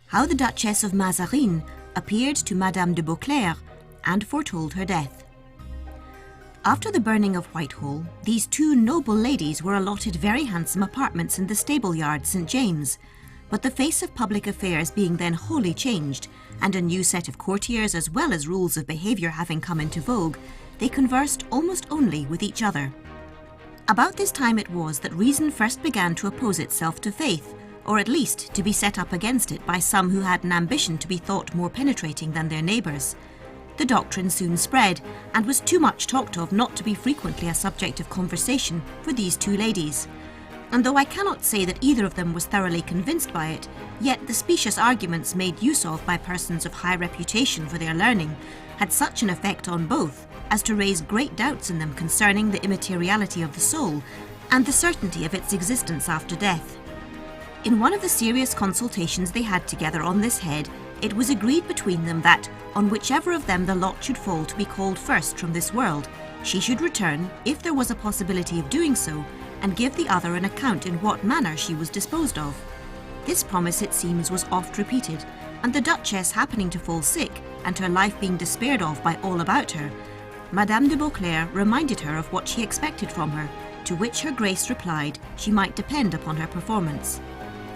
how the Duchess of Mazarin appeared to Madame de Beauclaire and foretold her death. After the burning of Whitehall, these two noble ladies were allotted very handsome apartments in the stable yard St. James, but the face of public affairs being then wholly changed, and a new set of courtiers as well as rules of behaviour having come into vogue, they conversed almost only with each other. About this time it was that reason first began to oppose itself to faith, or at least to be set up against it by some who had an ambition to be thought more penetrating than their neighbours. The doctrine soon spread, and was too much talked of not to be frequently a subject of conversation for these two ladies. And though I cannot say that either of them was thoroughly convinced by it, yet the specious arguments made use of by persons of high reputation for their learning had such an effect on both as to raise great doubts in them concerning the immateriality of the soul and the certainty of its existence after death. In one of the serious consultations they had together on this head, it was agreed between them that, on whichever of them the lot should fall to be called first from this world, she should return, if there was a possibility of doing so, and give the other an account in what manner she was disposed of. This promise, it seems, was oft repeated, and the Duchess happening to fall sick, and her life being despaired of by all about her, Madame de Beauclaire reminded her of what she expected from her, to which her Grace replied she might depend upon her performance.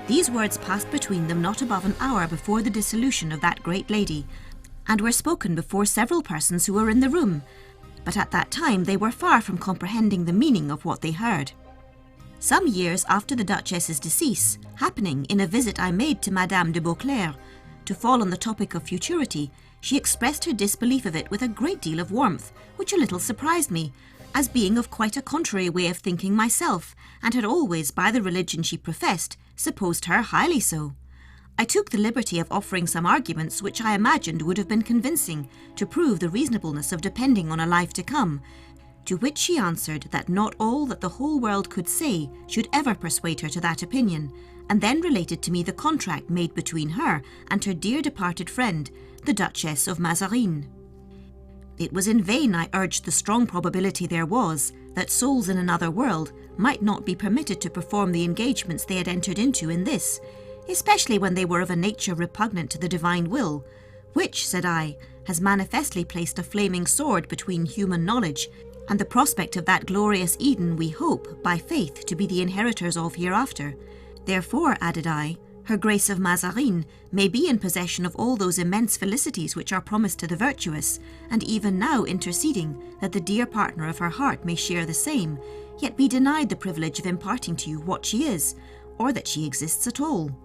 These words passed between them not above an hour before the dissolution of that great lady, and were spoken before several persons who were in the room, but at that time they were far from comprehending the meaning of what they heard. Some years after the Duchess's decease, happening in a visit I made to Madame de Beauclaire, to fall on the topic of futurity, she expressed her disbelief of it with a great deal of warmth, which a little surprised me, as being of quite a contrary way of thinking myself, and had always, by the religion she professed, supposed her highly so. I took the liberty of offering some arguments which I imagined would have been convincing to prove the reasonableness of depending on a life to come, to which she answered that not all that the whole world could say should ever persuade her to that opinion, and then related to me the contract made between her and her dear departed friend, the Duchess of Mazarin. It was in vain I urged the strong probability there was that souls in another world might not be permitted to perform the engagements they had entered into in this, especially when they were of a nature repugnant to the divine will, which, said I, has manifestly placed a flaming sword between human knowledge and the prospect of that glorious Eden we hope, by faith, to be the inheritors of hereafter. Therefore, added I, her Grace of Mazarin may be in possession of all those immense felicities which are promised to the virtuous, and even now interceding that the dear partner of her heart may share the same, yet be denied the privilege of imparting to you what she is, or that she exists at all.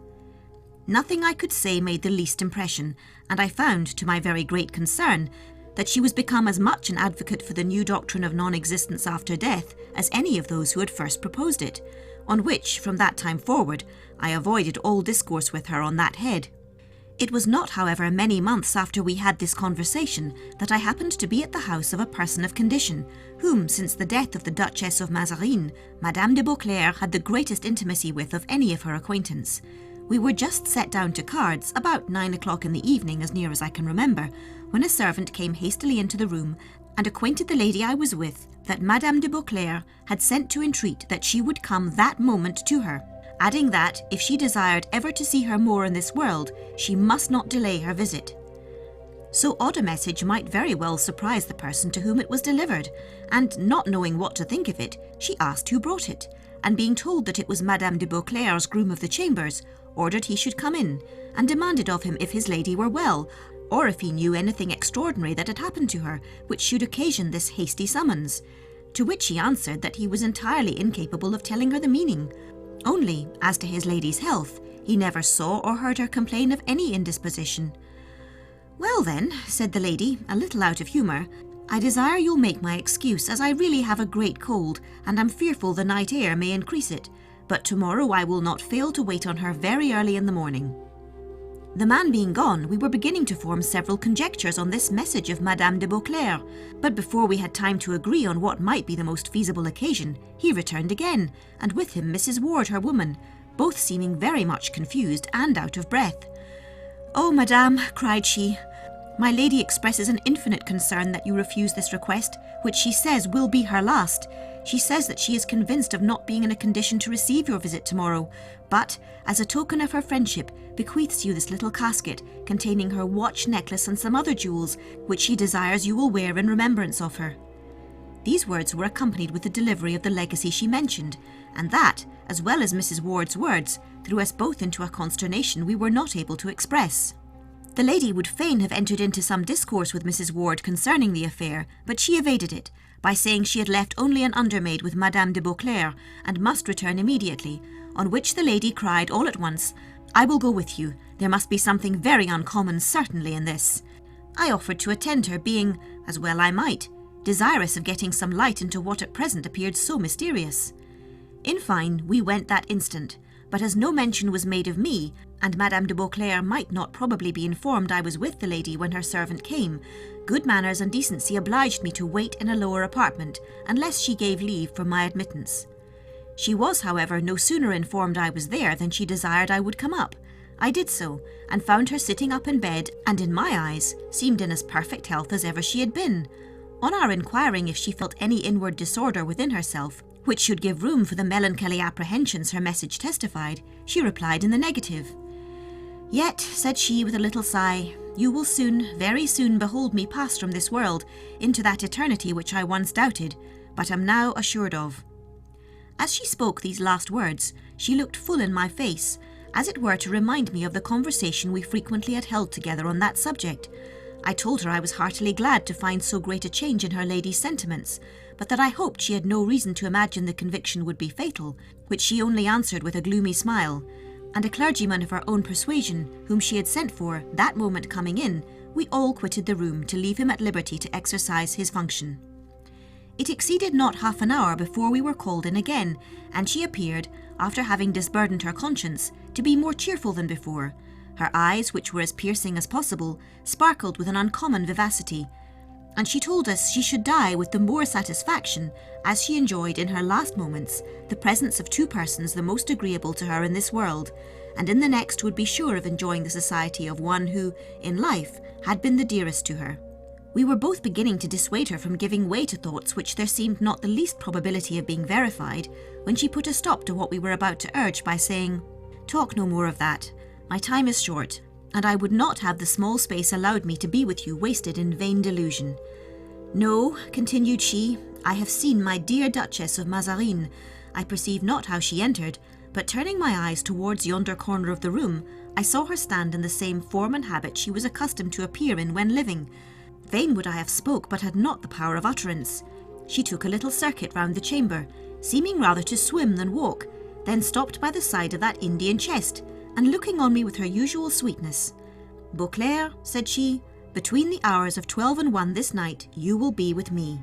Nothing I could say made the least impression, and I found, to my very great concern, that she was become as much an advocate for the new doctrine of non-existence after death as any of those who had first proposed it, on which, from that time forward, I avoided all discourse with her on that head. It was not, however, many months after we had this conversation that I happened to be at the house of a person of condition, whom, since the death of the Duchess of Mazarin, Madame de Beauclaire had the greatest intimacy with of any of her acquaintance. We were just set down to cards, about 9 o'clock in the evening, as near as I can remember, when a servant came hastily into the room and acquainted the lady I was with that Madame de Beauclaire had sent to entreat that she would come that moment to her, adding that, if she desired ever to see her more in this world, she must not delay her visit. So odd a message might very well surprise the person to whom it was delivered, and not knowing what to think of it, she asked who brought it, and being told that it was Madame de Beauclaire's groom of the chambers, ordered he should come in, and demanded of him if his lady were well, or if he knew anything extraordinary that had happened to her, which should occasion this hasty summons, to which he answered that he was entirely incapable of telling her the meaning. Only, as to his lady's health, he never saw or heard her complain of any indisposition. "Well then," said the lady, a little out of humour, "I desire you'll make my excuse, as I really have a great cold, and am fearful the night air may increase it, but tomorrow I will not fail to wait on her very early in the morning." The man being gone, we were beginning to form several conjectures on this message of Madame de Beauclaire, but before we had time to agree on what might be the most feasible occasion, he returned again, and with him Mrs. Ward, her woman, both seeming very much confused and out of breath. "Oh, madame," cried she, "my lady expresses an infinite concern that you refuse this request, which she says will be her last. She says that she is convinced of not being in a condition to receive your visit tomorrow, but, as a token of her friendship, bequeaths you this little casket containing her watch, necklace and some other jewels, which she desires you will wear in remembrance of her." These words were accompanied with the delivery of the legacy she mentioned, and that, as well as Mrs. Ward's words, threw us both into a consternation we were not able to express. The lady would fain have entered into some discourse with Mrs. Ward concerning the affair, but she evaded it, by saying she had left only an undermaid with Madame de Beauclaire, and must return immediately, on which the lady cried all at once, "I will go with you. There must be something very uncommon certainly in this." I offered to attend her, being, as well I might, desirous of getting some light into what at present appeared so mysterious. In fine, we went that instant, but as no mention was made of me, and Madame de Beauclaire might not probably be informed I was with the lady when her servant came, good manners and decency obliged me to wait in a lower apartment, unless she gave leave for my admittance. She was, however, no sooner informed I was there than she desired I would come up. I did so, and found her sitting up in bed, and in my eyes seemed in as perfect health as ever she had been. On our inquiring if she felt any inward disorder within herself, which should give room for the melancholy apprehensions her message testified, she replied in the negative. "Yet," said she with a little sigh, "you will soon, very soon behold me pass from this world into that eternity which I once doubted, but am now assured of." As she spoke these last words, she looked full in my face, as it were to remind me of the conversation we frequently had held together on that subject. I told her I was heartily glad to find so great a change in her lady's sentiments, but that I hoped she had no reason to imagine the conviction would be fatal, which she only answered with a gloomy smile, and a clergyman of her own persuasion, whom she had sent for, that moment coming in, we all quitted the room to leave him at liberty to exercise his function. It exceeded not half an hour before we were called in again, and she appeared, after having disburdened her conscience, to be more cheerful than before. Her eyes, which were as piercing as possible, sparkled with an uncommon vivacity, and she told us she should die with the more satisfaction as she enjoyed in her last moments the presence of two persons the most agreeable to her in this world, and in the next would be sure of enjoying the society of one who, in life, had been the dearest to her. We were both beginning to dissuade her from giving way to thoughts which there seemed not the least probability of being verified, when she put a stop to what we were about to urge by saying, "Talk no more of that. My time is short, and I would not have the small space allowed me to be with you wasted in vain delusion. No," continued she, "I have seen my dear Duchess of Mazarin. I perceive not how she entered, but turning my eyes towards yonder corner of the room, I saw her stand in the same form and habit she was accustomed to appear in when living. Vain would I have spoke, but had not the power of utterance. She took a little circuit round the chamber, seeming rather to swim than walk, then stopped by the side of that Indian chest, and looking on me with her usual sweetness. 'Beauclaire,' said she, 'between the hours of 12 and 1 this night you will be with me.'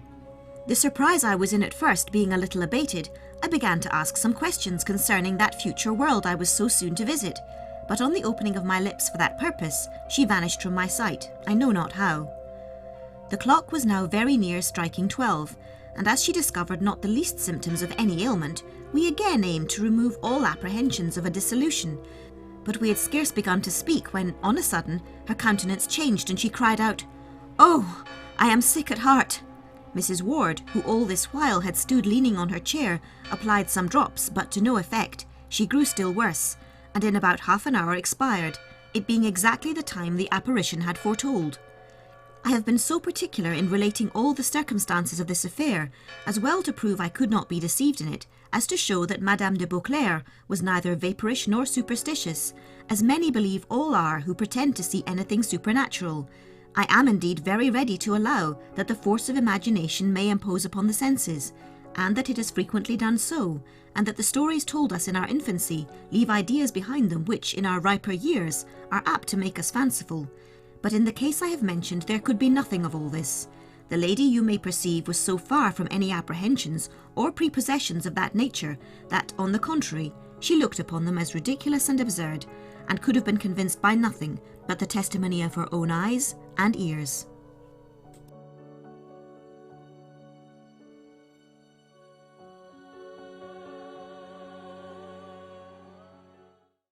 The surprise I was in at first being a little abated, I began to ask some questions concerning that future world I was so soon to visit, but on the opening of my lips for that purpose, she vanished from my sight, I know not how. The clock was now very near striking 12, and as she discovered not the least symptoms of any ailment, we again aimed to remove all apprehensions of a dissolution. But we had scarce begun to speak when, on a sudden, her countenance changed, and she cried out, 'Oh, I am sick at heart!' Mrs. Ward, who all this while had stood leaning on her chair, applied some drops, but to no effect. She grew still worse, and in about half an hour expired, it being exactly the time the apparition had foretold. I have been so particular in relating all the circumstances of this affair, as well to prove I could not be deceived in it, as to show that Madame de Beauclaire was neither vapourish nor superstitious, as many believe all are who pretend to see anything supernatural. I am indeed very ready to allow that the force of imagination may impose upon the senses, and that it has frequently done so, and that the stories told us in our infancy leave ideas behind them which, in our riper years, are apt to make us fanciful. But in the case I have mentioned there could be nothing of all this. The lady, you may perceive, was so far from any apprehensions or prepossessions of that nature that, on the contrary, she looked upon them as ridiculous and absurd, and could have been convinced by nothing but the testimony of her own eyes and ears.